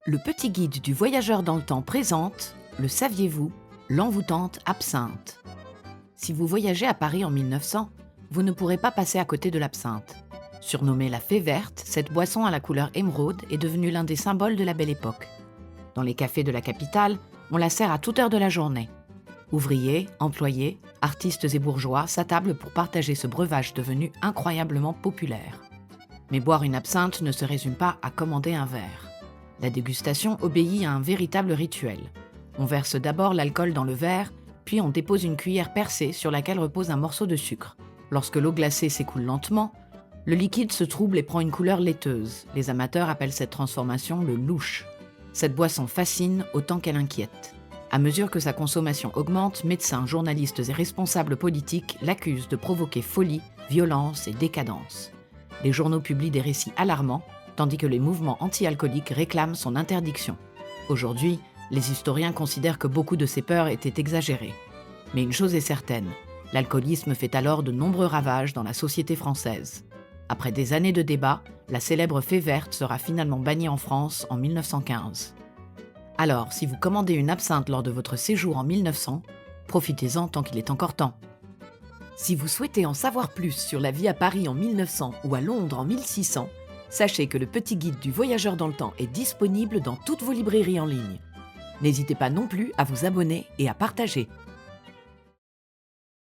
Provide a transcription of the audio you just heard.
Le petit guide du voyageur dans le temps présente, le saviez-vous, l'envoûtante absinthe. Si vous voyagez à Paris en 1900, vous ne pourrez pas passer à côté de l'absinthe. Surnommée la fée verte, cette boisson à la couleur émeraude est devenue l'un des symboles de la Belle Époque. Dans les cafés de la capitale, on la sert à toute heure de la journée. Ouvriers, employés, artistes et bourgeois s'attablent pour partager ce breuvage devenu incroyablement populaire. Mais boire une absinthe ne se résume pas à commander un verre. La dégustation obéit à un véritable rituel. On verse d'abord l'alcool dans le verre, puis on dépose une cuillère percée sur laquelle repose un morceau de sucre. Lorsque l'eau glacée s'écoule lentement, le liquide se trouble et prend une couleur laiteuse. Les amateurs appellent cette transformation le louche. Cette boisson fascine autant qu'elle inquiète. À mesure que sa consommation augmente, médecins, journalistes et responsables politiques l'accusent de provoquer folie, violence et décadence. Les journaux publient des récits alarmants, tandis que les mouvements anti-alcooliques réclament son interdiction. Aujourd'hui, les historiens considèrent que beaucoup de ces peurs étaient exagérées. Mais une chose est certaine, l'alcoolisme fait alors de nombreux ravages dans la société française. Après des années de débats, la célèbre fée verte sera finalement bannie en France en 1915. Alors, si vous commandez une absinthe lors de votre séjour en 1900, profitez-en tant qu'il est encore temps. Si vous souhaitez en savoir plus sur la vie à Paris en 1900 ou à Londres en 1600, sachez que le petit guide du voyageur dans le temps est disponible dans toutes vos librairies en ligne. N'hésitez pas non plus à vous abonner et à partager.